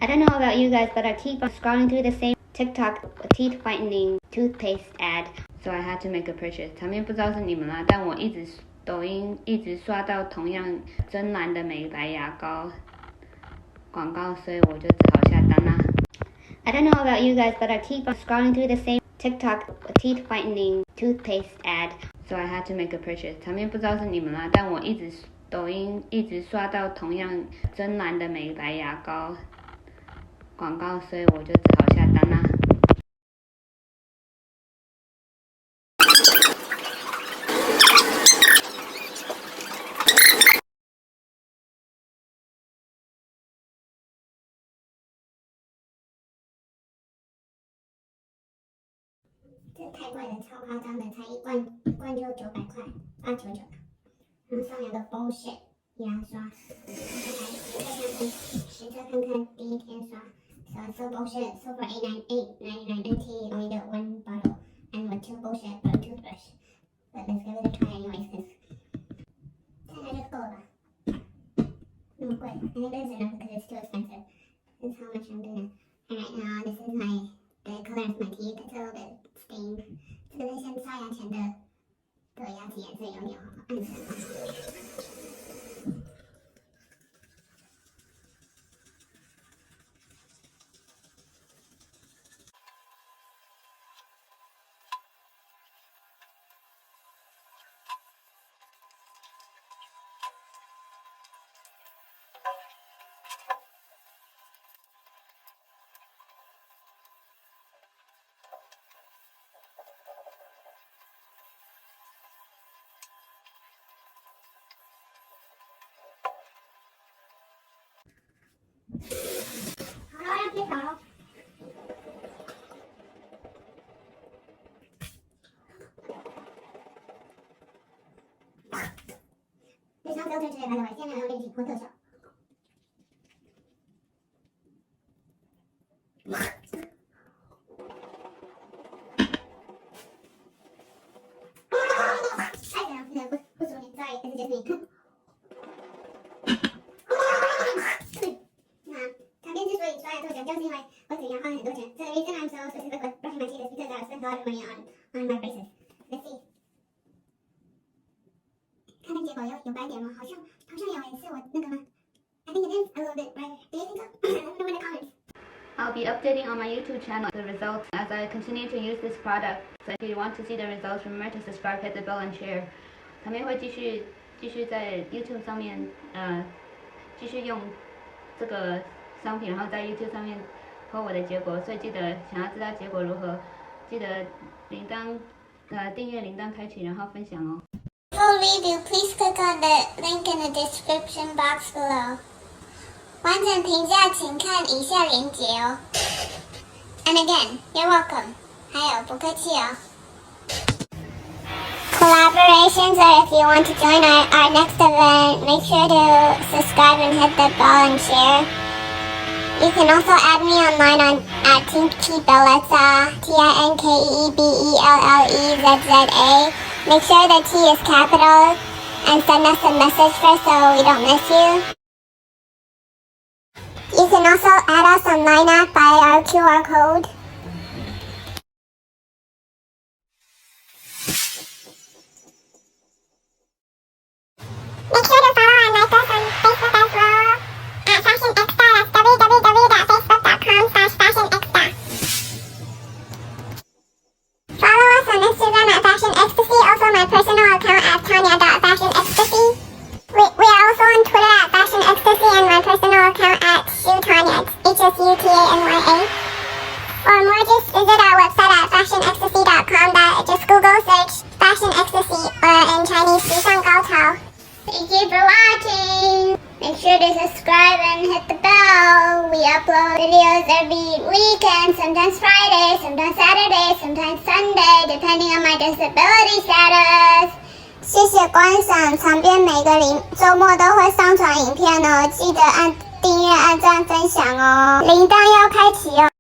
I don't know about you guys, but I keep on scrolling through the same TikTok teeth whitening toothpaste ad, so I had to make a purchase. 场面不知道是你们啦，但我抖音一直刷到同样真蓝的美白牙膏广告，所以我就只好下单啦。I don't know about you guys, but I keep on scrolling through the same TikTok teeth whitening toothpaste ad, so I had to make a purchase. 场面不知道是你们啦，但我抖音一直刷到同样真蓝的美白牙膏广告，所以我就只好下单啦。这太贵了，超夸张的，才一罐就900块，899。然后上面有个 bullshit 牙刷，实测看看第一天刷。So bullshit, so for $8.99 NT, you only get one bottle, and with 2 bullshit for a toothbrush. But let's give it a try anyways, cause 看看就够了吧？那么贵 I think this is enough because it's too expensive. This is how much I'm doing. And right now, this is the color of my teeth. It's a little bit stained. 这个跟先刷牙前的牙齿颜色有点暗沉。好了，要贴条了。这张标志之类的，现在用立体或特效。太简单，现在不说你在，但是就是你。就是因为我自己要花很多钱。So the reason I'm so specific with brushing my teeth is because I spent a lot of money on my braces. Let's see. 看看结果有白点吗？好像有诶，是我那个吗 ？I think it is a little bit brighter. Do you think so? Let me know in the comments. I'll be updating on my YouTube channel the results as I continue to use this product. So if you want to see the results, remember to subscribe, hit the bell, and share. 他们会继续在 YouTube 上面继续用这个商品，然后在 YouTube 上面播我的结果，所以记得想要知道结果如何，记得订阅铃铛开启，然后分享哦。Full review, please click on the link in the description box below. 完整评价请看以下链接哦。And again, you're welcome. 还有不客气哦。Collaborations, or if you want to join our next event, make sure to subscribe and hit the bell and share. You can also add me online at Tinkeebellezza, Tinkeebellezza. Make sure the T is capital and send us a message first so we don't miss you. You can also add us online at by our QR code. Make sure to follow and like us on Facebook as well at fashionecsta. That's www.facebook.com/fashionecsta. Follow us on Instagram at fashionecstasy. Also my personal account at tanya.fashionecstasy. We are also on Twitter at fashionecstasy and my personal account at shutanya. HSUTANYA. For more, just visit our website at fashionecstasy.com. Just Google search Fashion Ecstasy in Chinese 时尚高潮. Thank you for watching. Make sure to subscribe and hit the bell. We upload videos every weekend, sometimes Friday, sometimes Saturday, sometimes Sunday, depending on my disability status. 谢谢观赏，旁边每个周末都会上传影片哦，记得按订阅、按赞、分享哦，铃铛要开启哦。